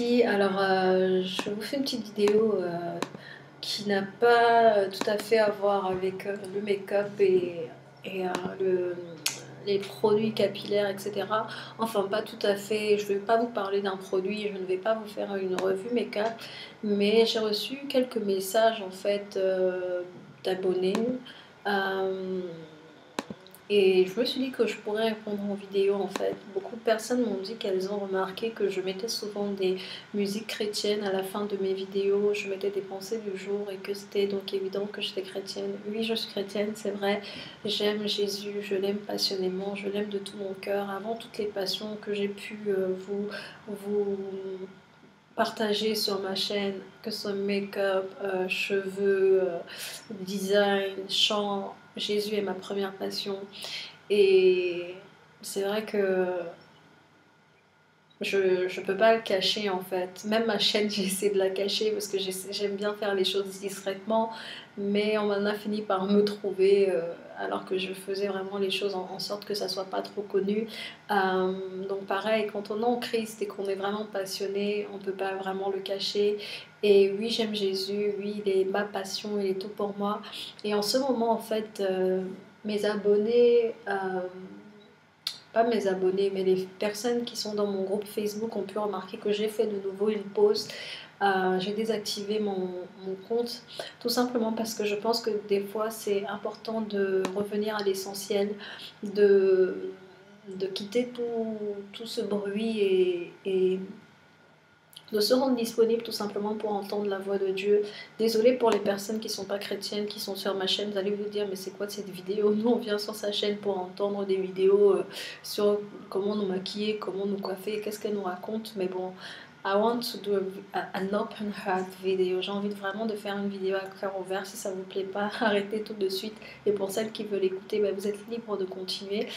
filles, alors je vous fais une petite vidéo qui n'a pas tout à fait à voir avec le make-up et les produits capillaires, etc. Enfin, pas tout à fait, je ne vais pas vous parler d'un produit, je ne vais pas vous faire une revue make-up, mais j'ai reçu quelques messages en fait d'abonnés. Euh, et je me suis dit que je pourrais répondre en vidéo en fait. Beaucoup de personnes m'ont dit qu'elles ont remarqué que je mettais souvent des musiques chrétiennes à la fin de mes vidéos. Je mettais des pensées du jour et que c'était donc évident que j'étais chrétienne. Oui, je suis chrétienne, c'est vrai. J'aime Jésus, je l'aime passionnément, je l'aime de tout mon cœur. Avant toutes les passions que j'ai pu vous partager sur ma chaîne, que ce soit make-up, cheveux, design, chant, Jésus est ma première passion. Et c'est vrai que je ne peux pas le cacher en fait. Même ma chaîne, j'essaie de la cacher parce que j'aime bien faire les choses discrètement. Mais on en a fini par me trouver alors que je faisais vraiment les choses en sorte que ça soit pas trop connu. Donc pareil, quand on est en Christ et qu'on est vraiment passionné, on ne peut pas vraiment le cacher. Et oui, j'aime Jésus, oui, il est ma passion, il est tout pour moi. Et en ce moment, en fait, mes abonnés... pas mes abonnés, mais les personnes qui sont dans mon groupe Facebook ont pu remarquer que j'ai fait de nouveau une pause. J'ai désactivé mon compte, tout simplement parce que je pense que des fois c'est important de revenir à l'essentiel, de, de quitter tout ce bruit et de se rendre disponible tout simplement pour entendre la voix de Dieu. Désolée pour les personnes qui ne sont pas chrétiennes, qui sont sur ma chaîne, vous allez vous dire mais c'est quoi cette vidéo? Nous on vient sur sa chaîne pour entendre des vidéos sur comment nous maquiller, comment nous coiffer, qu'est-ce qu'elle nous raconte, mais bon, I want to do an open heart vidéo. J'ai envie vraiment de faire une vidéo à cœur ouvert. Si ça vous plaît pas, arrêtez tout de suite. Et pour celles qui veulent écouter, ben, vous êtes libre de continuer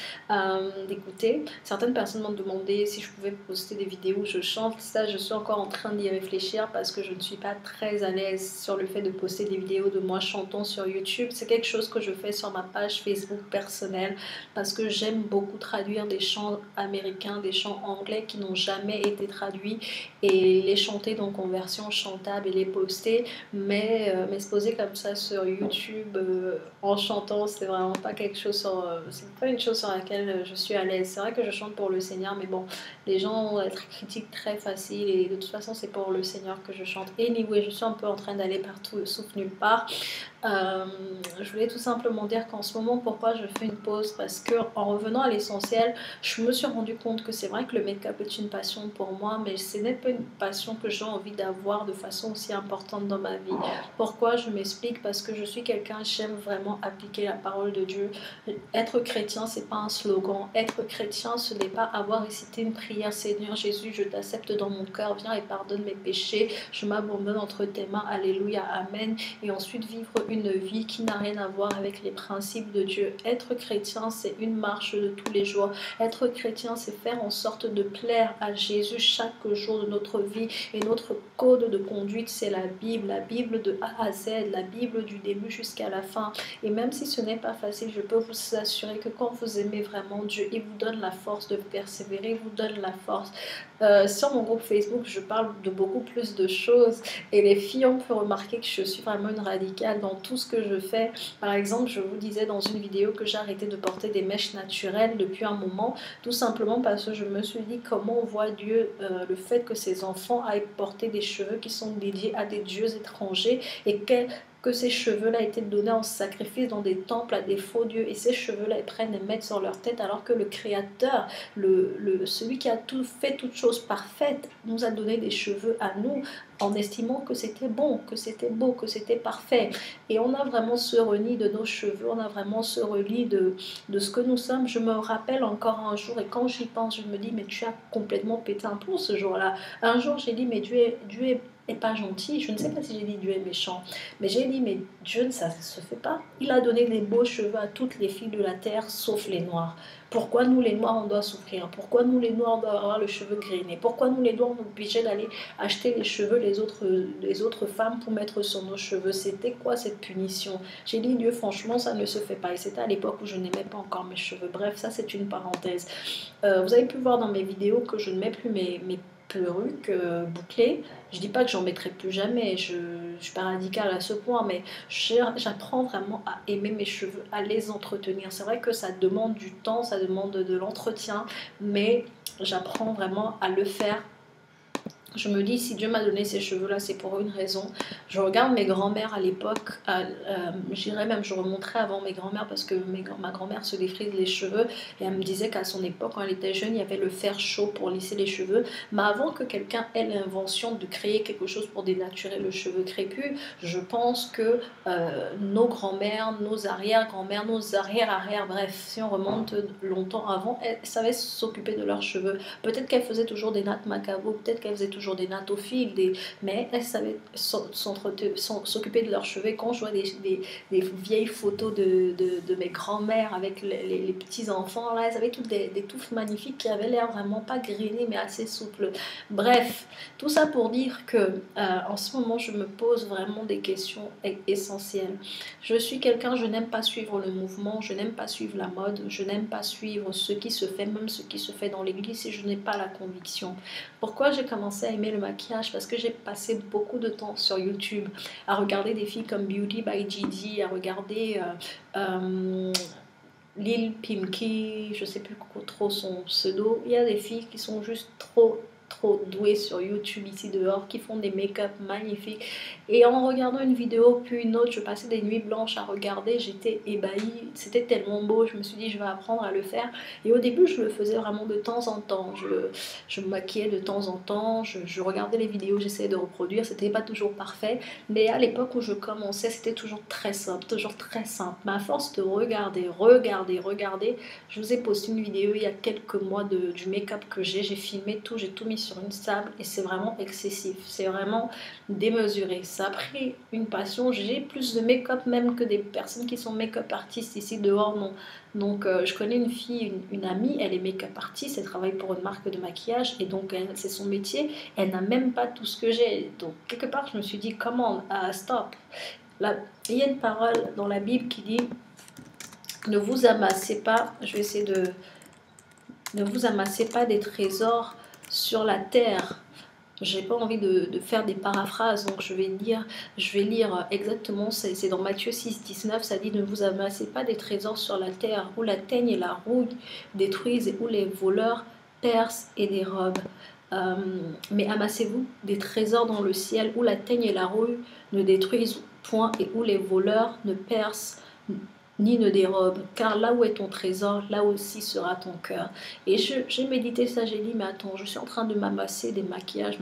d'écouter. Certaines personnes m'ont demandé si je pouvais poster des vidéos où je chante. Ça, je suis encore en train d'y réfléchir parce que je ne suis pas très à l'aise sur le fait de poster des vidéos de moi chantant sur YouTube. C'est quelque chose que je fais sur ma page Facebook personnelle parce que j'aime beaucoup traduire des chants américains, des chants anglais qui n'ont jamais été traduits et les chanter donc en version chantable et les poster, mais se poser comme ça sur YouTube en chantant, c'est vraiment pas quelque chose c'est pas une chose sur laquelle je suis à l'aise. C'est vrai que je chante pour le Seigneur, mais bon, les gens vont être critiques très faciles et de toute façon c'est pour le Seigneur que je chante. Anyway, je suis un peu en train d'aller partout sauf nulle part. Je voulais tout simplement dire qu'en ce moment, pourquoi je fais une pause, parce que en revenant à l'essentiel, je me suis rendu compte que c'est vrai que le make-up est une passion pour moi, mais ce n'est pas une passion que j'ai envie d'avoir de façon aussi importante dans ma vie. Pourquoi? Je m'explique, parce que je suis quelqu'un, j'aime vraiment appliquer la parole de Dieu. Être chrétien, c'est pas un slogan. Être chrétien, ce n'est pas avoir récité une prière: Seigneur Jésus, je t'accepte dans mon cœur, viens et pardonne mes péchés, je m'abandonne entre tes mains, alléluia, amen, et ensuite vivre une vie qui n'a rien à voir avec les principes de Dieu. Être chrétien, c'est une marche de tous les jours. Être chrétien, c'est faire en sorte de plaire à Jésus chaque jour de notre vie. Et notre code de conduite, c'est la Bible de A à Z, la Bible du début jusqu'à la fin. Et même si ce n'est pas facile, je peux vous assurer que quand vous aimez vraiment Dieu, il vous donne la force de persévérer, il vous donne la force. Sur mon groupe Facebook, je parle de beaucoup plus de choses et les filles ont pu remarquer que je suis vraiment une radicale dans tout ce que je fais. Par exemple, je vous disais dans une vidéo que j'ai arrêté de porter des mèches naturelles depuis un moment, tout simplement parce que je me suis dit comment on voit Dieu, le fait que ses enfants aillent porter des cheveux qui sont dédiés à des dieux étrangers et que ces cheveux-là étaient donnés en sacrifice dans des temples à des faux dieux, et ces cheveux-là ils prennent et mettent sur leur tête, alors que le Créateur, celui qui a tout fait toutes choses parfaites, nous a donné des cheveux à nous en estimant que c'était bon, que c'était beau, que c'était parfait. Et on a vraiment ce reni de nos cheveux, on a vraiment ce reni de ce que nous sommes. Je me rappelle encore un jour, et quand j'y pense, je me dis mais tu as complètement pété un plomb ce jour-là. Un jour j'ai dit mais Dieu est pas gentil. Je ne sais pas si j'ai dit Dieu est méchant, mais j'ai dit mais Dieu, ça ne se fait pas. Il a donné des beaux cheveux à toutes les filles de la terre sauf les noirs. Pourquoi nous les noirs on doit souffrir? Pourquoi nous les noirs on doit avoir le cheveu grainé? Pourquoi nous les noirs on est obligés d'aller acheter les cheveux les autres femmes pour mettre sur nos cheveux? C'était quoi cette punition? J'ai dit Dieu, franchement ça ne se fait pas, et c'était à l'époque où je n'aimais pas encore mes cheveux. Bref, ça c'est une parenthèse. Vous avez pu voir dans mes vidéos que je ne mets plus mes perruque bouclée. Je dis pas que j'en mettrai plus jamais, je suis pas radicale à ce point, mais j'apprends vraiment à aimer mes cheveux, à les entretenir. C'est vrai que ça demande du temps, ça demande de l'entretien, mais j'apprends vraiment à le faire. Je me dis, si Dieu m'a donné ces cheveux-là, c'est pour une raison. Je regarde mes grands-mères à l'époque, j'irais même, je remonterais avant mes grands-mères parce que ma grand-mère se défrise les cheveux et elle me disait qu'à son époque, quand elle était jeune, il y avait le fer chaud pour lisser les cheveux. Mais avant que quelqu'un ait l'invention de créer quelque chose pour dénaturer le cheveu crépus, je pense que nos grands-mères, nos arrière-grand-mères, nos arrière-arrière, bref, si on remonte longtemps avant, elles savaient s'occuper de leurs cheveux. Peut-être qu'elles faisaient toujours des nattes macabo, peut-être qu'elles faisaient toujours des nattes au fil, mais elles savaient s'occuper de leurs cheveux. Quand je vois des vieilles photos de mes grands-mères avec les petits-enfants, là, elles avaient toutes des touffes magnifiques qui avaient l'air vraiment pas grainées, mais assez souples. Bref, tout ça pour dire que en ce moment, je me pose vraiment des questions essentielles. Je suis quelqu'un, je n'aime pas suivre le mouvement, je n'aime pas suivre la mode, je n'aime pas suivre ce qui se fait, même ce qui se fait dans l'église, si je n'ai pas la conviction. Pourquoi j'ai commencé à aimer le maquillage? Parce que j'ai passé beaucoup de temps sur YouTube à regarder des filles comme Beauty by Gigi, à regarder Lil Pimky, je sais plus trop son pseudo. Il y a des filles qui sont juste trop douées sur YouTube ici dehors, qui font des make-up magnifiques. Et en regardant une vidéo puis une autre, je passais des nuits blanches à regarder, j'étais ébahie, c'était tellement beau, je me suis dit je vais apprendre à le faire. Et au début je le faisais vraiment de temps en temps, je me maquillais de temps en temps, je regardais les vidéos, j'essayais de reproduire, c'était pas toujours parfait, mais à l'époque où je commençais c'était toujours très simple, mais à force de regarder, je vous ai posté une vidéo il y a quelques mois du make-up que j'ai filmé tout, j'ai tout mis sur une table et c'est vraiment excessif, c'est vraiment démesuré. Ça a pris une passion, j'ai plus de make-up même que des personnes qui sont make-up artistes ici dehors, non. Donc je connais une fille, une amie, elle est make-up artiste, elle travaille pour une marque de maquillage et donc c'est son métier, elle n'a même pas tout ce que j'ai. Donc quelque part je me suis dit, comment, stop. Là, il y a une parole dans la Bible qui dit, ne vous amassez pas, je vais essayer de... Ne vous amassez pas des trésors sur la terre. J'ai pas envie de faire des paraphrases, donc je vais lire exactement, c'est dans Matthieu 6, 19, ça dit, ne vous amassez pas des trésors sur la terre, où la teigne et la rouille détruisent et où les voleurs percent et dérobent. Mais amassez-vous des trésors dans le ciel, où la teigne et la rouille ne détruisent point et où les voleurs ne percent ni ne dérobe, car là où est ton trésor, là aussi sera ton cœur. Et j'ai médité ça, j'ai dit, mais attends, je suis en train de m'amasser des maquillages,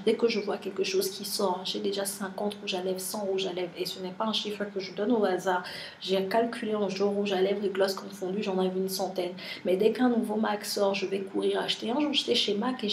dès que je vois quelque chose qui sort, j'ai déjà 50 rouges à lèvres, 100 rouges à lèvres, et ce n'est pas un chiffre que je donne au hasard, j'ai calculé en jours rouges à lèvres et gloss confondus, j'en avais une centaine, mais dès qu'un nouveau MAC sort, je vais courir acheter. Un jour j'étais chez MAC et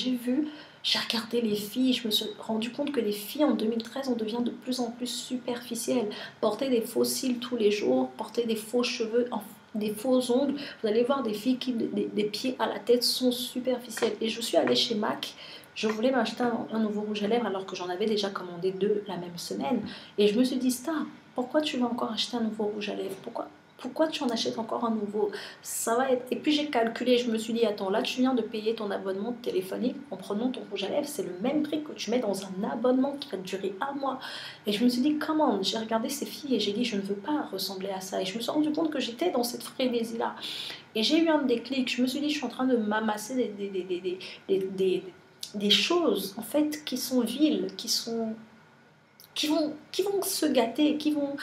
j'ai regardé les filles, je me suis rendu compte que les filles en 2013, on devient de plus en plus superficielles. Porter des faux cils tous les jours, porter des faux cheveux, des faux ongles. Vous allez voir des filles qui, des pieds à la tête, sont superficielles. Et je suis allée chez MAC, je voulais m'acheter un nouveau rouge à lèvres alors que j'en avais déjà commandé 2 la même semaine. Et je me suis dit, Star, pourquoi tu vas encore acheter un nouveau rouge à lèvres? Pourquoi tu en achètes encore un nouveau? Ça va être... Et puis j'ai calculé, je me suis dit, attends, là tu viens de payer ton abonnement téléphonique en prenant ton rouge à lèvres, c'est le même prix que tu mets dans un abonnement qui va durer 1 mois. Et je me suis dit, comment? J'ai regardé ces filles et j'ai dit, je ne veux pas ressembler à ça. Et je me suis rendu compte que j'étais dans cette frénésie-là. Et j'ai eu un déclic, je me suis dit, je suis en train de m'amasser des choses, en fait, qui sont viles, qui vont se gâter, qui vont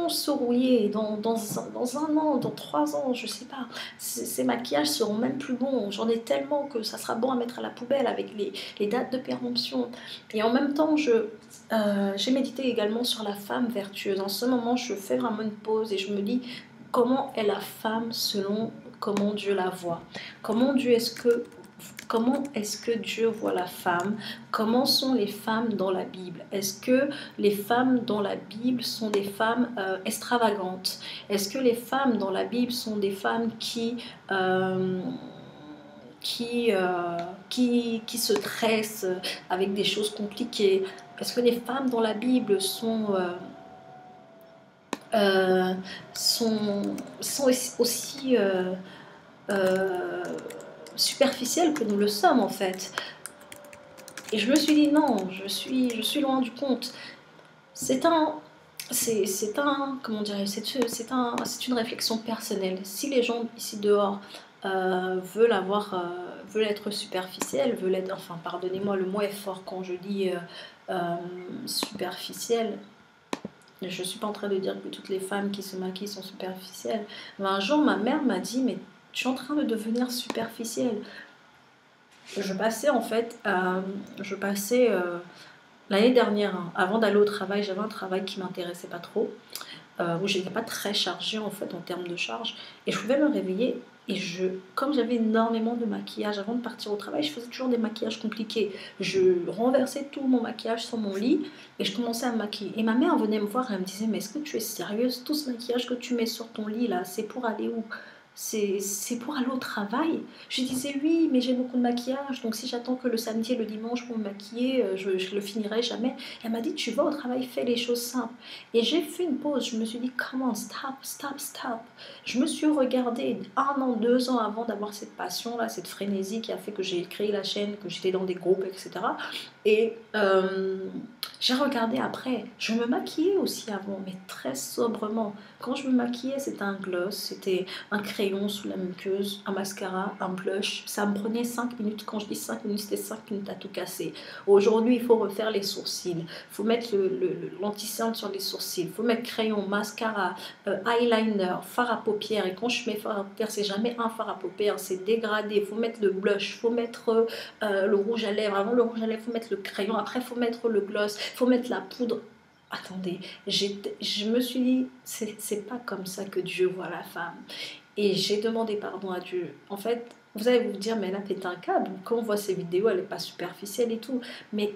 se rouiller dans 1 an, dans 3 ans, je sais pas. Ces maquillages seront même plus bons. J'en ai tellement que ça sera bon à mettre à la poubelle avec les dates de péremption. Et en même temps, j'ai médité également sur la femme vertueuse. En ce moment, je fais vraiment une pause et je me dis, comment est la femme selon comment Dieu la voit? Comment est-ce que Dieu voit la femme? Comment sont les femmes dans la Bible? Est-ce que les femmes dans la Bible sont des femmes extravagantes? Est-ce que les femmes dans la Bible sont des femmes qui se tressent avec des choses compliquées? Est-ce que les femmes dans la Bible sont aussi superficielles que nous le sommes en fait? Et je me suis dit non, je suis loin du compte. C'est un, comment dirais c'est une réflexion personnelle. Si les gens ici dehors veulent être superficiels, veulent être, enfin, pardonnez-moi, le mot est fort quand je dis superficiel. Je ne suis pas en train de dire que toutes les femmes qui se maquillent sont superficielles. Mais un jour, ma mère m'a dit, mais tu es en train de devenir superficielle. Je passais en fait, l'année dernière, hein, avant d'aller au travail, j'avais un travail qui m'intéressait pas trop, où j'étais pas très chargée en fait en termes de charge, et je pouvais me réveiller et comme j'avais énormément de maquillage avant de partir au travail, je faisais toujours des maquillages compliqués. Je renversais tout mon maquillage sur mon lit et je commençais à me maquiller. Et ma mère venait me voir et elle me disait, mais est-ce que tu es sérieuse? Tout ce maquillage que tu mets sur ton lit là, c'est pour aller où? C'est pour aller au travail. Je disais oui, mais j'ai beaucoup de maquillage, donc si j'attends que le samedi et le dimanche pour me maquiller, je le finirai jamais. Elle m'a dit, tu vas au travail, fais les choses simples. Et j'ai fait une pause, je me suis dit, comment, stop, stop, stop. Je me suis regardée 1 an, 2 ans avant d'avoir cette passion-là, cette frénésie qui a fait que j'ai créé la chaîne, que j'étais dans des groupes, etc. Et j'ai regardé après. Je me maquillais aussi avant, mais très sobrement. Quand je me maquillais, c'était un gloss, c'était un crayon sous la muqueuse, un mascara, un blush. Ça me prenait 5 minutes. Quand je dis 5 minutes, c'était 5 minutes à tout casser. Aujourd'hui, il faut refaire les sourcils. Il faut mettre l'anti-cerne sur les sourcils. Il faut mettre crayon, mascara, eyeliner, fard à paupières. Et quand je mets fard à paupières, c'est jamais un fard à paupières, c'est dégradé. Il faut mettre le blush, il faut mettre le rouge à lèvres. Avant le rouge à lèvres, il faut mettre le crayon. Après, il faut mettre le gloss, il faut mettre la poudre. Attendez, je me suis dit, c'est pas comme ça que Dieu voit la femme. Et j'ai demandé pardon à Dieu. En fait, vous allez vous dire, mais elle a pété un câble. Quand on voit ces vidéos, elle n'est pas superficielle et tout. Mais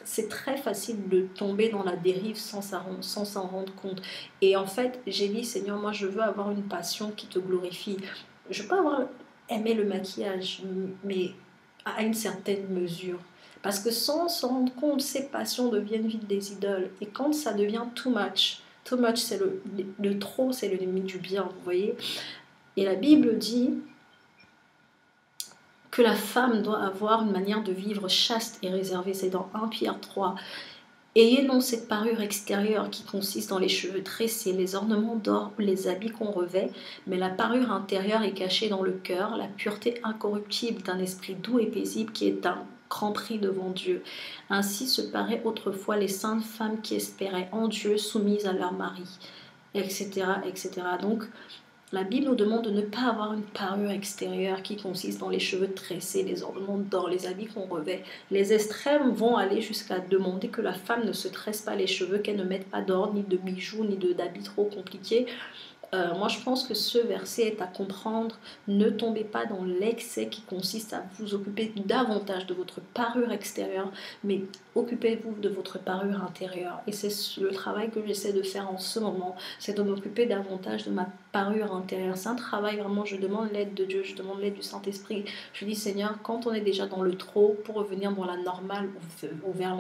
c'est très facile de tomber dans la dérive sans s'en rendre compte. Et en fait, j'ai dit, Seigneur, moi je veux avoir une passion qui te glorifie. Je peux avoir aimé le maquillage, mais à une certaine mesure. Parce que sans s'en rendre compte, ces passions deviennent vite des idoles. Et quand ça devient too much, c'est le trop, c'est le limite du bien, vous voyez. Et la Bible dit que la femme doit avoir une manière de vivre chaste et réservée. C'est dans 1 Pierre 3. Ayez non cette parure extérieure qui consiste dans les cheveux tressés, les ornements d'or, les habits qu'on revêt, mais la parure intérieure est cachée dans le cœur, la pureté incorruptible d'un esprit doux et paisible qui est un grand prix devant Dieu. Ainsi se paraient autrefois les saintes femmes qui espéraient en Dieu, soumises à leur mari, etc., etc. Donc, la Bible nous demande de ne pas avoir une parure extérieure qui consiste dans les cheveux tressés, les ornements d'or, les habits qu'on revêt. Les extrêmes vont aller jusqu'à demander que la femme ne se tresse pas les cheveux, qu'elle ne mette pas d'or, ni de bijoux, ni d'habits trop compliqués. Moi, je pense que ce verset est à comprendre. Ne tombez pas dans l'excès qui consiste à vous occuper davantage de votre parure extérieure, mais occupez-vous de votre parure intérieure. Et c'est le travail que j'essaie de faire en ce moment, c'est de m'occuper davantage de ma parure intérieure. C'est un travail vraiment, je demande l'aide de Dieu, je demande l'aide du Saint-Esprit. Je dis, Seigneur, quand on est déjà dans le trop, pour revenir dans la normale ou vers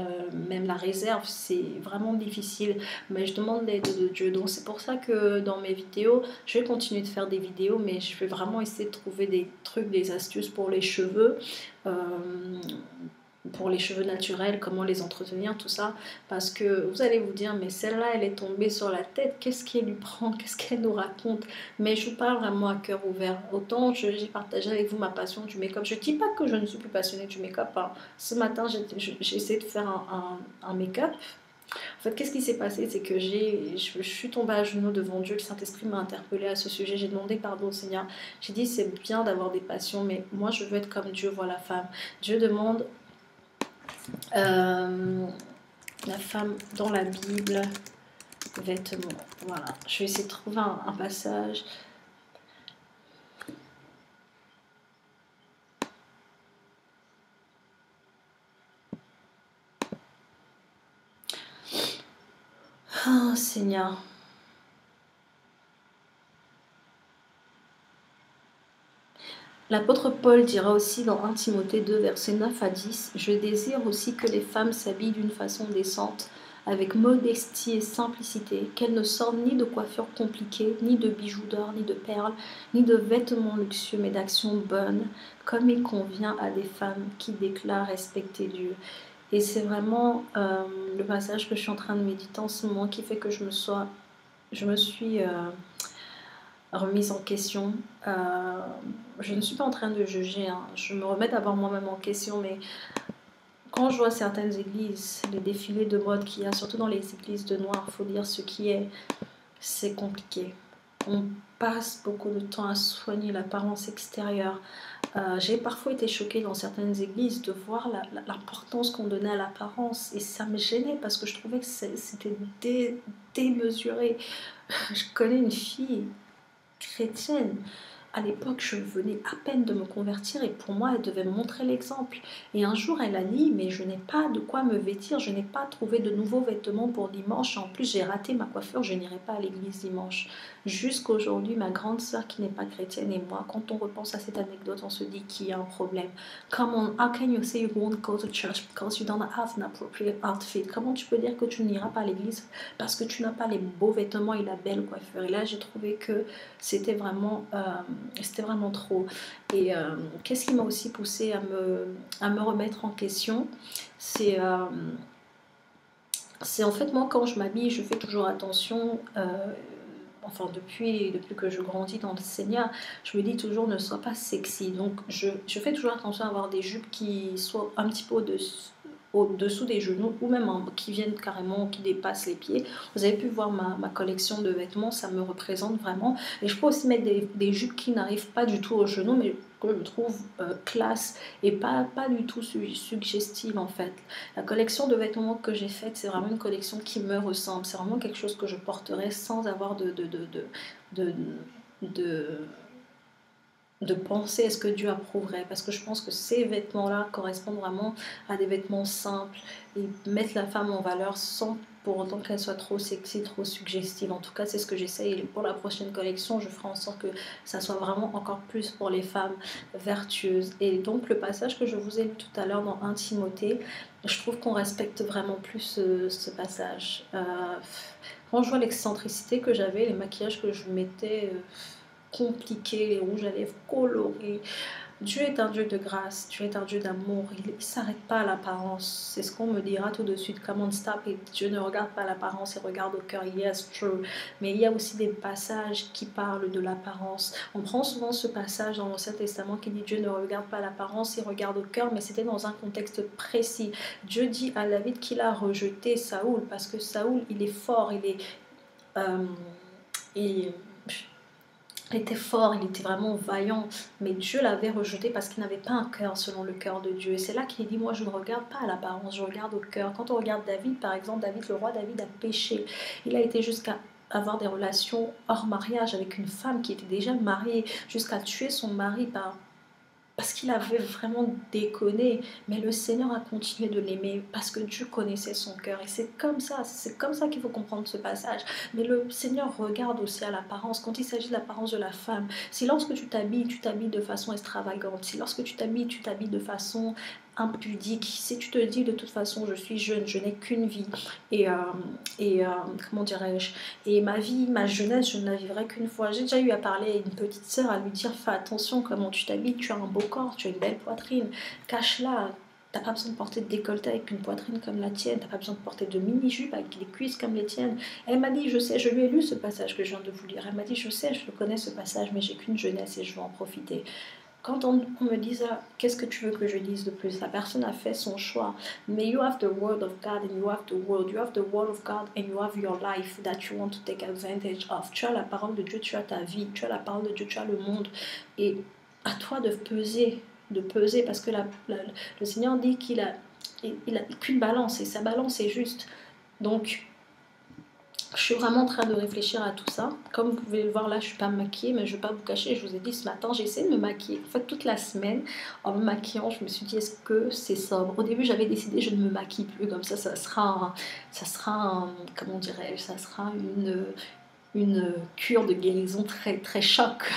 même la réserve, c'est vraiment difficile. Mais je demande l'aide de Dieu. Donc c'est pour ça que dans mes vidéos, je vais continuer de faire des vidéos, mais je vais vraiment essayer de trouver des trucs, des astuces pour les cheveux. Pour les cheveux naturels, comment les entretenir, tout ça, parce que vous allez vous dire, mais celle-là, elle est tombée sur la tête, qu'est-ce qu'elle lui prend, qu'est-ce qu'elle nous raconte? Mais je vous parle vraiment à cœur ouvert. Autant j'ai partagé avec vous ma passion du make-up. Je ne dis pas que je ne suis plus passionnée du make-up, hein. Ce matin, j'ai essayé de faire un make-up. En fait, qu'est-ce qui s'est passé? C'est que je suis tombée à genoux devant Dieu. Le Saint-Esprit m'a interpellée à ce sujet. J'ai demandé pardon au Seigneur. J'ai dit, c'est bien d'avoir des passions, mais moi, je veux être comme Dieu voit la femme. Dieu demande la femme dans la Bible, vêtements. Voilà, je vais essayer de trouver un passage. Oh Seigneur. L'apôtre Paul dira aussi dans 1 Timothée 2, versets 9 à 10, « Je désire aussi que les femmes s'habillent d'une façon décente, avec modestie et simplicité, qu'elles ne sortent ni de coiffures compliquées, ni de bijoux d'or, ni de perles, ni de vêtements luxueux, mais d'actions bonnes, comme il convient à des femmes qui déclarent respecter Dieu. » Et c'est vraiment le passage que je suis en train de méditer en ce moment qui fait que je me suis remise en question. Je ne suis pas en train de juger, hein. Je me remets d'abord moi-même en question, mais quand je vois certaines églises, les défilés de mode qu'il y a, surtout dans les églises de noirs, il faut dire ce qui est, c'est compliqué. On passe beaucoup de temps à soigner l'apparence extérieure. J'ai parfois été choquée dans certaines églises de voir l'importance qu'on donnait à l'apparence et ça me gênait parce que je trouvais que c'était démesuré. Je connais une fille chrétienne. À l'époque, je venais à peine de me convertir et pour moi, elle devait me montrer l'exemple. Et un jour, elle a dit, mais je n'ai pas de quoi me vêtir, je n'ai pas trouvé de nouveaux vêtements pour dimanche. En plus, j'ai raté ma coiffure, je n'irai pas à l'église dimanche. Jusqu'à aujourd'hui, ma grande sœur qui n'est pas chrétienne et moi, quand on repense à cette anecdote, on se dit qu'il y a un problème. Come on, how can you say you won't go to church because you don't have an appropriate outfit? Comment tu peux dire que tu n'iras pas à l'église parce que tu n'as pas les beaux vêtements et la belle coiffure? Et là, j'ai trouvé que c'était vraiment trop. Et qu'est-ce qui m'a aussi poussée à me remettre en question, c'est en fait moi quand je m'habille, je fais toujours attention. Enfin, depuis que je grandis dans le Seigneur, je me dis toujours ne sois pas sexy. Donc, je fais toujours attention à avoir des jupes qui soient un petit peu au-dessous des genoux ou même qui viennent carrément, qui dépassent les pieds. Vous avez pu voir ma collection de vêtements, ça me représente vraiment. Et je peux aussi mettre des jupes qui n'arrivent pas du tout aux genoux, mais que je trouve classe et pas du tout suggestive en fait. La collection de vêtements que j'ai faite, c'est vraiment une collection qui me ressemble. C'est vraiment quelque chose que je porterai sans avoir de, de de penser est-ce que Dieu approuverait, parce que je pense que ces vêtements-là correspondent vraiment à des vêtements simples et mettent la femme en valeur sans pour autant qu'elle soit trop sexy, trop suggestive. En tout cas, c'est ce que j'essaye. Et pour la prochaine collection, je ferai en sorte que ça soit vraiment encore plus pour les femmes vertueuses. Et donc, le passage que je vous ai lu tout à l'heure dans 1 Timothée, je trouve qu'on respecte vraiment plus ce passage. Quand je vois l'excentricité que j'avais, les maquillages que je mettais... compliqué, les rouges à lèvres colorés. Dieu est un Dieu de grâce, Dieu est un Dieu d'amour, il ne s'arrête pas à l'apparence. C'est ce qu'on me dira tout de suite, come on stop it. Dieu ne regarde pas l'apparence, il regarde au cœur, yes, true. Mais il y a aussi des passages qui parlent de l'apparence. On prend souvent ce passage dans l'Ancien Testament qui dit Dieu ne regarde pas l'apparence, il regarde au cœur, mais c'était dans un contexte précis. Dieu dit à David qu'il a rejeté Saoul, parce que Saoul, il est fort, il est... il était fort, il était vraiment vaillant, mais Dieu l'avait rejeté parce qu'il n'avait pas un cœur selon le cœur de Dieu. Et c'est là qu'il dit, moi je ne regarde pas à l'apparence, je regarde au cœur. Quand on regarde David, par exemple, le roi David a péché. Il a été jusqu'à avoir des relations hors mariage avec une femme qui était déjà mariée, jusqu'à tuer son mari parce qu'il avait vraiment déconné, mais le Seigneur a continué de l'aimer parce que Dieu connaissait son cœur. Et c'est comme ça qu'il faut comprendre ce passage. Mais le Seigneur regarde aussi à l'apparence, quand il s'agit de l'apparence de la femme. Si lorsque tu t'habilles de façon extravagante, si lorsque tu t'habilles de façon impudique, si tu te dis de toute façon je suis jeune, je n'ai qu'une vie et comment dirais-je, et ma jeunesse je ne la vivrai qu'une fois. J'ai déjà eu à parler à une petite sœur, à lui dire fais attention comment tu t'habilles, tu as un beau corps, tu as une belle poitrine, cache-la. T'as pas besoin de porter de décolleté avec une poitrine comme la tienne, t'as pas besoin de porter de mini-jupe avec des cuisses comme les tiennes. Elle m'a dit, je sais, je lui ai lu ce passage que je viens de vous lire, elle m'a dit, je sais, je le connais ce passage, mais j'ai qu'une jeunesse et je veux en profiter. Quand on me dit ça, qu'est-ce que tu veux que je dise de plus? La personne a fait son choix. Mais you have the word of God and you have the world. You have the word of God and you have your life that you want to take advantage of. Tu as la parole de Dieu, tu as ta vie. Tu as la parole de Dieu, tu as le monde. Et à toi de peser parce que le Seigneur dit qu'il a qu'une balance et sa balance est juste. Donc, je suis vraiment en train de réfléchir à tout ça. Comme vous pouvez le voir là, je ne suis pas maquillée, mais je ne vais pas vous cacher. Je vous ai dit ce matin, j'ai essayé de me maquiller. En fait, toute la semaine, en me maquillant, je me suis dit, est-ce que c'est sobre? Au début, j'avais décidé, je ne me maquille plus. Comme ça sera comment dirais-je, ça sera une cure de guérison très, très choc.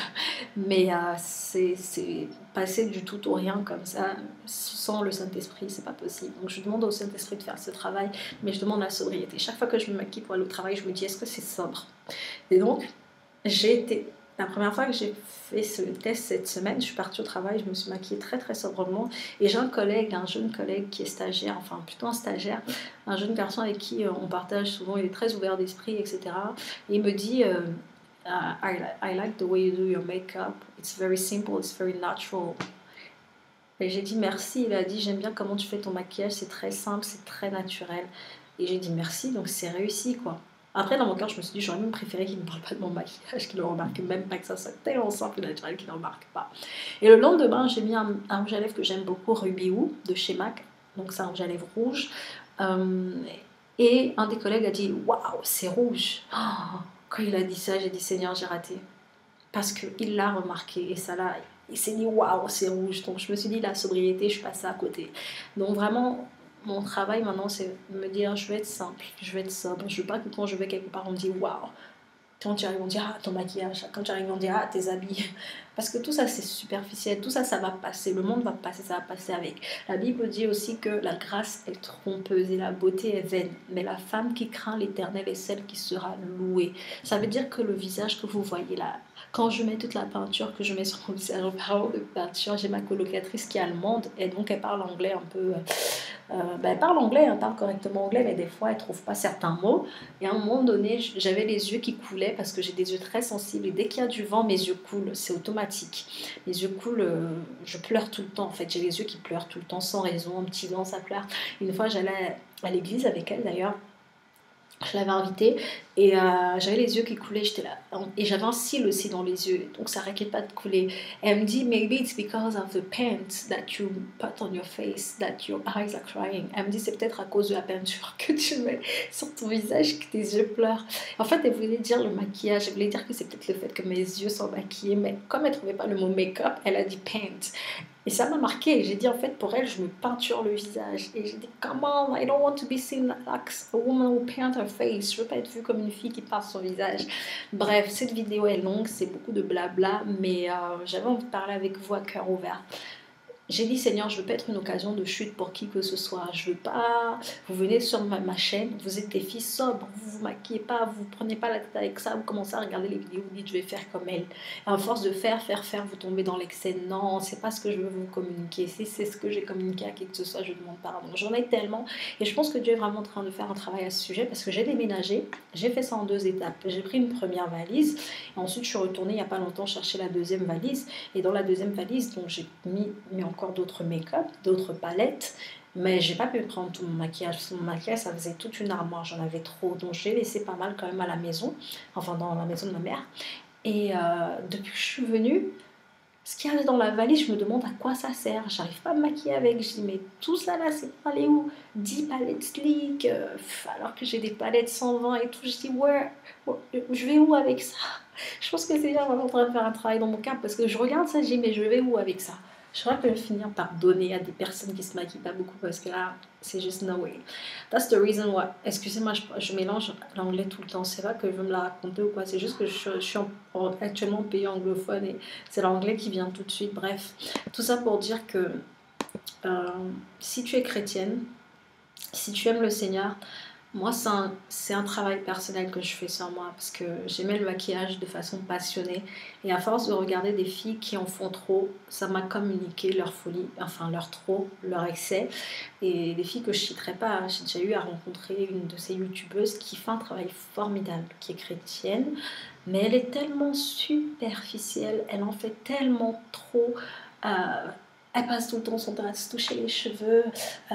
Mais c'est passer du tout au rien comme ça, sans le Saint-Esprit, c'est pas possible. Donc je demande au Saint-Esprit de faire ce travail, mais je demande la sobriété. Chaque fois que je me maquille pour aller au travail, je me dis, est-ce que c'est sobre? Et donc, j'ai été la première fois que j'ai fait ce test cette semaine, je suis partie au travail, je me suis maquillée très très sobrement. Et j'ai un jeune collègue qui est stagiaire, enfin plutôt un stagiaire, un jeune garçon avec qui on partage souvent, il est très ouvert d'esprit, etc. Et il me dit, I like the way you do your makeup. It's very simple, it's very natural. Et j'ai dit merci, il a dit j'aime bien comment tu fais ton maquillage, c'est très simple, c'est très naturel. Et j'ai dit merci, donc c'est réussi quoi. Après dans mon cœur je me suis dit j'aurais même préféré qu'il ne parle pas de mon maquillage, qu'il ne remarque même pas, que ça soit tellement simple et naturel qu'il ne remarque pas. Et le lendemain j'ai mis un rouge à lèvres que j'aime beaucoup, Ruby Woo de chez MAC, donc c'est un rouge à lèvres rouge. Et un des collègues a dit waouh c'est rouge. Oh, quand il a dit ça j'ai dit Seigneur j'ai raté. Parce qu'il l'a remarqué et ça l'a... Il s'est dit waouh, c'est rouge. Donc je me suis dit la sobriété, je suis passée à côté. Donc vraiment, mon travail maintenant, c'est de me dire je vais être simple, je vais être sobre. Je veux pas que quand je vais quelque part, on me dise waouh. Quand tu arrives, on dit ah ton maquillage. Quand tu arrives, on dit ah tes habits. Parce que tout ça, c'est superficiel. Tout ça, ça va passer. Le monde va passer, ça va passer avec. La Bible dit aussi que la grâce est trompeuse et la beauté est vaine. Mais la femme qui craint l'Éternel est celle qui sera louée. Ça veut dire que le visage que vous voyez là, quand je mets toute la peinture que je mets sur mon visage, en parlant de peinture, j'ai ma colocatrice qui est allemande et donc elle parle anglais un peu. Elle parle anglais, elle parle correctement anglais, mais des fois elle ne trouve pas certains mots. Et à un moment donné, j'avais les yeux qui coulaient parce que j'ai des yeux très sensibles et dès qu'il y a du vent, mes yeux coulent, c'est automatique. Les yeux coulent, je pleure tout le temps en fait, j'ai les yeux qui pleurent tout le temps sans raison, un petit vent ça pleure. Une fois j'allais à l'église avec elle d'ailleurs. Je l'avais invitée et j'avais les yeux qui coulaient, j'étais là. Et j'avais un cil aussi dans les yeux, donc ça n'arrêtait pas de couler. Et elle me dit, maybe it's because of the paint that you put on your face, that your eyes are crying. Elle me dit, c'est peut-être à cause de la peinture que tu mets sur ton visage que tes yeux pleurent. En fait, elle voulait dire le maquillage, elle voulait dire que c'est peut-être le fait que mes yeux sont maquillés, mais comme elle ne trouvait pas le mot make-up, elle a dit paint. Et ça m'a marqué. J'ai dit, en fait, pour elle, je me peinture le visage. Et j'ai dit, come on, I don't want to be seen like a woman who paint her face. Je veux pas être vue comme une fille qui peint son visage. Bref, cette vidéo est longue, c'est beaucoup de blabla, mais j'avais envie de parler avec vous à cœur ouvert. J'ai dit, Seigneur, je ne veux pas être une occasion de chute pour qui que ce soit. Je veux pas... Vous venez sur ma chaîne, vous êtes des filles sobres, vous vous maquillez pas, vous prenez pas la tête avec ça, vous commencez à regarder les vidéos, vous dites, je vais faire comme elle. Et à force de faire, vous tombez dans l'excès. Non, c'est pas ce que je veux vous communiquer. Si c'est ce que j'ai communiqué à qui que ce soit, je demande pardon. J'en ai tellement. Et je pense que Dieu est vraiment en train de faire un travail à ce sujet parce que j'ai déménagé. J'ai fait ça en 2 étapes. J'ai pris une première valise et ensuite je suis retournée il n'y a pas longtemps chercher la deuxième valise. Et dans la deuxième valise, donc j'ai mis encore d'autres make-up, d'autres palettes, mais j'ai pas pu prendre tout mon maquillage. Mon maquillage, ça faisait toute une armoire, j'en avais trop, donc j'ai laissé pas mal quand même à la maison, enfin dans la maison de ma mère. Et depuis que je suis venue, ce qu'il y a dans la valise, je me demande à quoi ça sert. J'arrive pas à me maquiller avec. Je dis, mais tout ça là, c'est pas allé où? 10 palettes sleek, alors que j'ai des palettes 120 et tout. Je dis, ouais, je vais où avec ça? Je pense que c'est bien vraiment en train de faire un travail dans mon cap parce que je regarde ça, je dis, mais je vais où avec ça? Je crois que je vais finir par donner à des personnes qui se maquillent pas beaucoup parce que là, c'est juste no way. That's the reason why. Excusez-moi, je mélange l'anglais tout le temps. C'est pas que je veux me la raconter ou quoi. C'est juste que je suis actuellement en pays anglophone et c'est l'anglais qui vient tout de suite. Bref, tout ça pour dire que si tu es chrétienne, si tu aimes le Seigneur, moi, c'est un travail personnel que je fais sur moi parce que j'aimais le maquillage de façon passionnée et à force de regarder des filles qui en font trop, ça m'a communiqué leur folie, enfin leur trop, leur excès et des filles que je ne citerai pas. J'ai déjà eu à rencontrer une de ces youtubeuses qui fait un travail formidable, qui est chrétienne, mais elle est tellement superficielle, elle en fait tellement trop... Elle passe tout le temps son temps à se toucher les cheveux,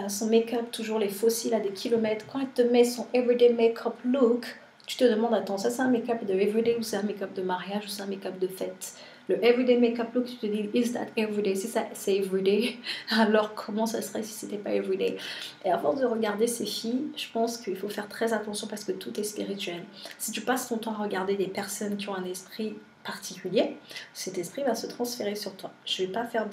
son make-up, toujours les fossiles à des kilomètres. Quand elle te met son everyday make-up look, tu te demandes, attends, ça c'est un make-up de everyday ou c'est un make-up de mariage ou c'est un make-up de fête? Le everyday make-up look, tu te dis, is that everyday? Si ça c'est everyday, alors comment ça serait si c'était pas everyday? Et à force de regarder ces filles, je pense qu'il faut faire très attention parce que tout est spirituel. Si tu passes ton temps à regarder des personnes qui ont un esprit particulier, cet esprit va se transférer sur toi. Je ne vais pas faire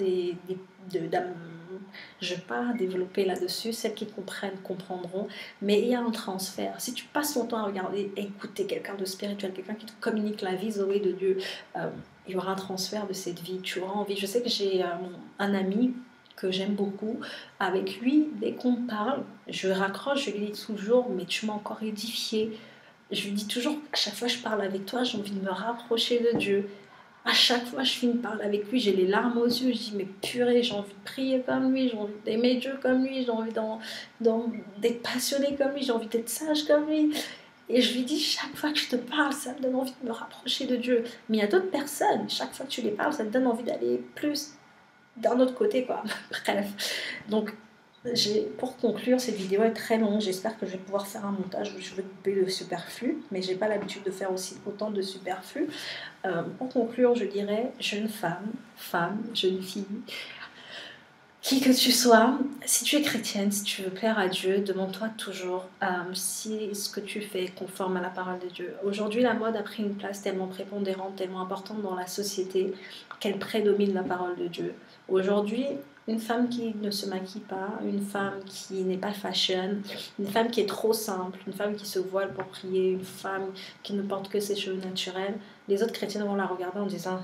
je vais pas développer là-dessus. Celles qui comprennent comprendront, mais il y a un transfert. Si tu passes ton temps à regarder, écouter quelqu'un de spirituel, quelqu'un qui te communique la vie Zoé de Dieu, il y aura un transfert de cette vie. Tu auras envie. Je sais que j'ai un ami que j'aime beaucoup. Avec lui, dès qu'on parle, je raccroche, je lui dis toujours, mais tu m'as encore édifié. Je lui dis toujours, à chaque fois que je parle avec toi, j'ai envie de me rapprocher de Dieu. À chaque fois, je finis par parler avec lui, j'ai les larmes aux yeux. Je dis, mais purée, j'ai envie de prier comme lui, j'ai envie d'aimer Dieu comme lui, j'ai envie d'être passionné comme lui, j'ai envie d'être sage comme lui. Et je lui dis, chaque fois que je te parle, ça me donne envie de me rapprocher de Dieu. Mais il y a d'autres personnes, chaque fois que tu les parles, ça te donne envie d'aller plus d'un autre côté, quoi. Bref. Donc, pour conclure, cette vidéo est très longue. J'espère que je vais pouvoir faire un montage où je vais couper le superflu, mais j'ai pas l'habitude de faire aussi autant de superflu. Pour conclure, je dirais jeune femme, jeune fille, qui que tu sois, si tu es chrétienne, si tu veux plaire à Dieu, demande-toi toujours si ce que tu fais est conforme à la parole de Dieu. Aujourd'hui, la mode a pris une place tellement prépondérante, tellement importante dans la société qu'elle prédomine la parole de Dieu. Aujourd'hui, une femme qui ne se maquille pas, une femme qui n'est pas fashion, une femme qui est trop simple, une femme qui se voile pour prier, une femme qui ne porte que ses cheveux naturels, les autres chrétiens vont la regarder en disant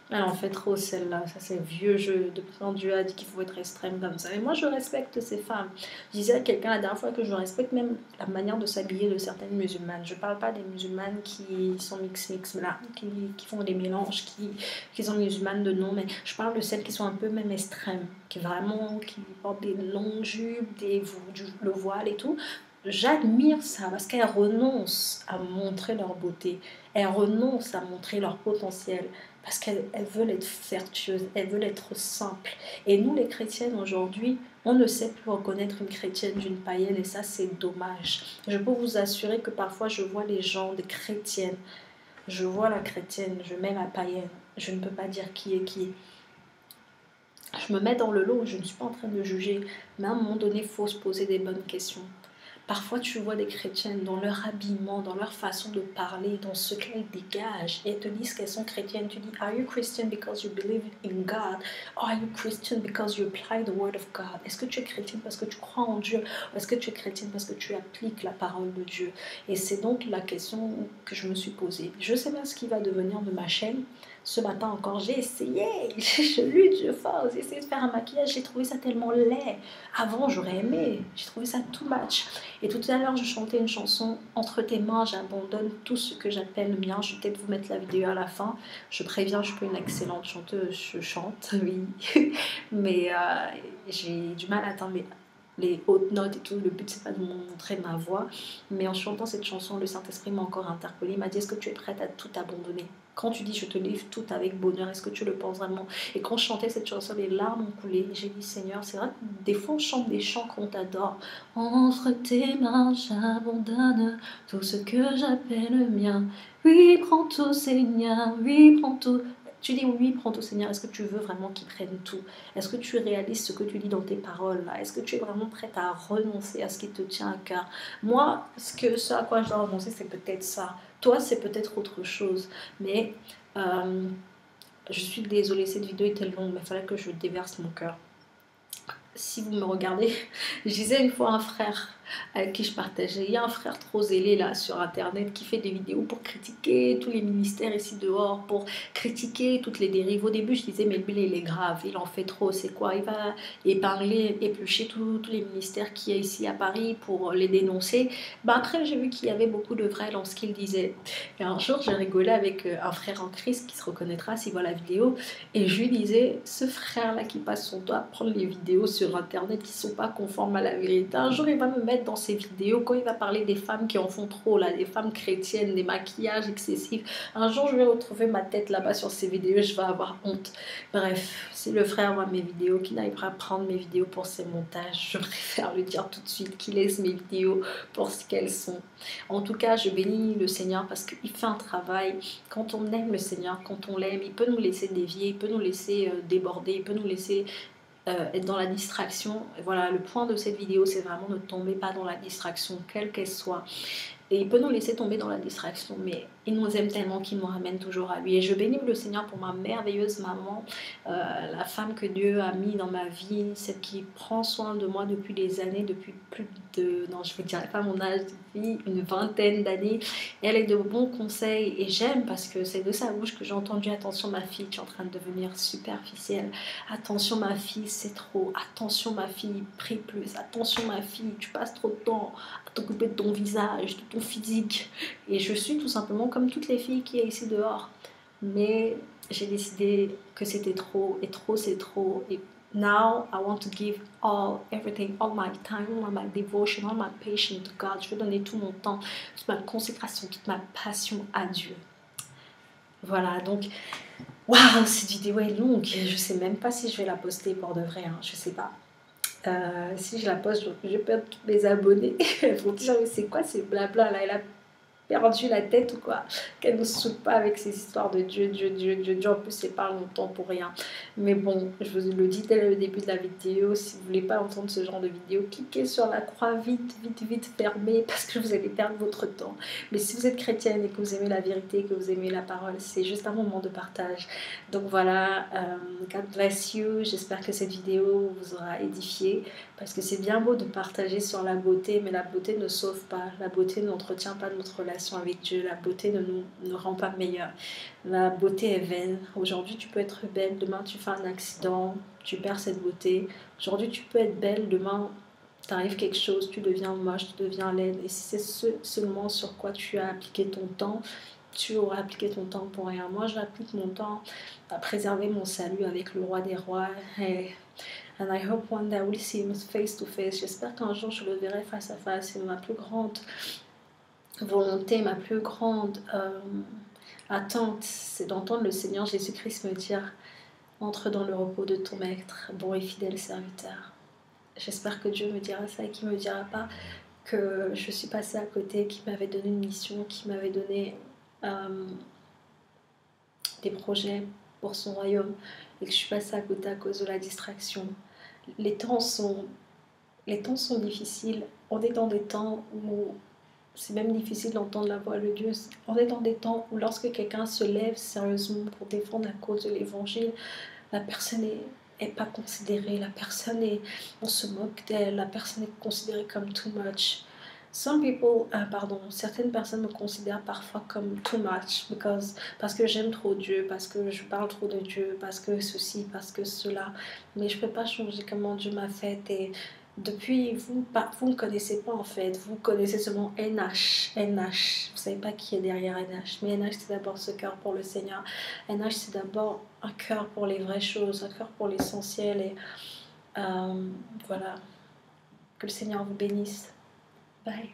elle en fait trop celle-là, ça c'est vieux jeu de quand Dieu a dit qu'il faut être extrême comme ça. Et moi je respecte ces femmes. Je disais à quelqu'un la dernière fois que je respecte même la manière de s'habiller de certaines musulmanes. Je parle pas des musulmanes qui sont mix là, qui font des mélanges, qui sont musulmanes de nom, mais je parle de celles qui sont un peu même extrêmes, qui portent des longues jupes, le voile et tout. J'admire ça parce qu'elles renoncent à montrer leur beauté, elles renoncent à montrer leur potentiel parce qu'elles veulent être vertueuses, elles veulent être simples. Et nous les chrétiennes aujourd'hui, on ne sait plus reconnaître une chrétienne d'une païenne et ça c'est dommage. Je peux vous assurer que parfois je vois les gens, des chrétiennes, je vois la chrétienne, je mets la païenne, je ne peux pas dire qui est qui. Je me mets dans le lot, je ne suis pas en train de juger, mais à un moment donné, il faut se poser des bonnes questions. Parfois, tu vois des chrétiennes dans leur habillement, dans leur façon de parler, dans ce qu'elles dégagent, et elles te disent qu'elles sont chrétiennes. Tu dis, are you Christian because you believe in God? Or are you Christian because you apply the word of God? Est-ce que tu es chrétienne parce que tu crois en Dieu? Ou est-ce que tu es chrétienne parce que tu appliques la parole de Dieu? Et c'est donc la question que je me suis posée. Je ne sais pas ce qui va devenir de ma chaîne. Ce matin encore, j'ai essayé, je lutte, je force, j'ai essayé de faire un maquillage, j'ai trouvé ça tellement laid. Avant, j'aurais aimé, j'ai trouvé ça too much. Et tout à l'heure, je chantais une chanson, Entre tes mains, j'abandonne tout ce que j'appelle le mien. Je vais peut-être vous mettre la vidéo à la fin. Je préviens, je suis pas une excellente chanteuse, je chante, oui. Mais j'ai du mal à atteindre les hautes notes et tout. Le but, c'est pas de montrer ma voix. Mais en chantant cette chanson, le Saint-Esprit m'a encore interpellée. Il m'a dit, est-ce que tu es prête à tout abandonner? Quand tu dis je te livre tout avec bonheur, est-ce que tu le penses vraiment? Et quand je chantais cette chanson, les larmes ont coulé. J'ai dit Seigneur, c'est vrai que des fois on chante des chants qu'on t'adore. Entre tes mains, j'abandonne tout ce que j'appelle le mien. Oui, prends tout Seigneur, oui, prends tout. Tu dis oui, prends tout Seigneur. Est-ce que tu veux vraiment qu'il prenne tout? Est-ce que tu réalises ce que tu dis dans tes paroles là? Est-ce que tu es vraiment prête à renoncer à ce qui te tient à cœur? Moi, ce à quoi je dois renoncer, c'est peut-être ça. Toi, c'est peut-être autre chose. Mais je suis désolée, cette vidéo était longue, mais il fallait que je déverse mon cœur. Si vous me regardez, je disais une fois à un frère avec qui je partageais, il y a un frère trop zélé là sur internet qui fait des vidéos pour critiquer tous les ministères ici dehors, pour critiquer toutes les dérives. Au début je disais mais lui il est grave, il en fait trop, c'est quoi? Il va épingler, éplucher tous les ministères qu'il y a ici à Paris pour les dénoncer. Après j'ai vu qu'il y avait beaucoup de vrai dans ce qu'il disait. Et un jour j'ai rigolé avec un frère en Christ qui se reconnaîtra s'il voit la vidéo, et je lui disais, ce frère là qui passe son temps à prendre les vidéos sur internet qui sont pas conformes à la vérité, un jour il va me mettre dans ses vidéos, quand il va parler des femmes qui en font trop, là, des femmes chrétiennes, des maquillages excessifs, un jour je vais retrouver ma tête là-bas sur ces vidéos, je vais avoir honte. Bref, si le frère voit mes vidéos, qu'il n'arrive pas à prendre mes vidéos pour ses montages, je préfère lui dire tout de suite qu'il laisse mes vidéos pour ce qu'elles sont. En tout cas, je bénis le Seigneur parce qu'il fait un travail. Quand on aime le Seigneur, quand on l'aime, il peut nous laisser dévier, il peut nous laisser déborder, il peut nous laisser être dans la distraction. Et voilà, le point de cette vidéo, c'est vraiment ne tomber pas dans la distraction, quelle qu'elle soit. Et il peut nous laisser tomber dans la distraction, mais il nous aime tellement qu'il nous ramène toujours à lui. Et je bénis le Seigneur pour ma merveilleuse maman, la femme que Dieu a mis dans ma vie, celle qui prend soin de moi depuis des années, depuis plus de, non je ne vous dirai pas mon âge, depuis une vingtaine d'années. Elle est de bons conseils et j'aime parce que c'est de sa bouche que j'ai entendu, attention ma fille, tu es en train de devenir superficielle, attention ma fille, c'est trop, attention ma fille, prie plus, attention ma fille, tu passes trop de temps à t'occuper de ton visage, de ton physique. Et je suis tout simplement comme toutes les filles qui est ici dehors. mais j'ai décidé que c'était trop, et trop c'est trop. Et now I want to give everything, all my time, all my devotion, all my patience to God. Je veux donner tout mon temps, toute ma consécration, toute ma passion à Dieu. Voilà, donc, waouh, cette vidéo est longue. Je sais même pas si je vais la poster pour de vrai, hein, je sais pas. Si je la poste, je vais perdre tous mes abonnés. Ils vont dire, mais c'est quoi ces blabla là? Elle a perdu la tête ou quoi, qu'elle ne se saoule pas avec ces histoires de Dieu, Dieu, Dieu, Dieu, Dieu. En plus, c'est pas longtemps pour rien. Mais bon, je vous le dis dès le début de la vidéo, si vous voulez pas entendre ce genre de vidéo, cliquez sur la croix vite, vite, vite, fermée, parce que vous allez perdre votre temps. Mais si vous êtes chrétienne et que vous aimez la vérité, que vous aimez la parole, c'est juste un moment de partage. Donc voilà, God bless you. J'espère que cette vidéo vous aura édifié, parce que c'est bien beau de partager sur la beauté, mais la beauté ne sauve pas. La beauté n'entretient pas notre relation avec Dieu. La beauté ne rend pas meilleur. La beauté est vaine. Aujourd'hui, tu peux être belle. Demain, tu fais un accident. Tu perds cette beauté. Aujourd'hui, tu peux être belle. Demain, t'arrive quelque chose. Tu deviens moche. Tu deviens laide. Et si c'est seulement sur quoi tu as appliqué ton temps, tu auras appliqué ton temps pour rien. Moi, j'applique mon temps à préserver mon salut avec le roi des rois. And I hope one day I will see him face to face. J'espère qu'un jour je le verrai face à face. C'est ma plus grande volonté, ma plus grande attente, c'est d'entendre le Seigneur Jésus-Christ me dire: entre dans le repos de ton maître, bon et fidèle serviteur. J'espère que Dieu me dira ça et qu'il ne me dira pas que je suis passée à côté, qu'il m'avait donné une mission, qu'il m'avait donné des projets pour son royaume et que je suis passée à côté à cause de la distraction. Les temps sont difficiles. On est dans des temps où c'est même difficile d'entendre la voix de Dieu. On est dans des temps où lorsque quelqu'un se lève sérieusement pour défendre la cause de l'évangile, la personne est pas considérée, on se moque d'elle, la personne est considérée comme too much. Certaines personnes me considèrent parfois comme too much parce que j'aime trop Dieu, parce que je parle trop de Dieu, parce que ceci, parce que cela. Mais je peux pas changer comment Dieu m'a faite. Et depuis, vous ne connaissez pas en fait, vous connaissez seulement NH. Vous savez pas qui est derrière NH, mais NH c'est d'abord ce cœur pour le Seigneur. NH c'est d'abord un cœur pour les vraies choses, un cœur pour l'essentiel. Et voilà, que le Seigneur vous bénisse. Bye.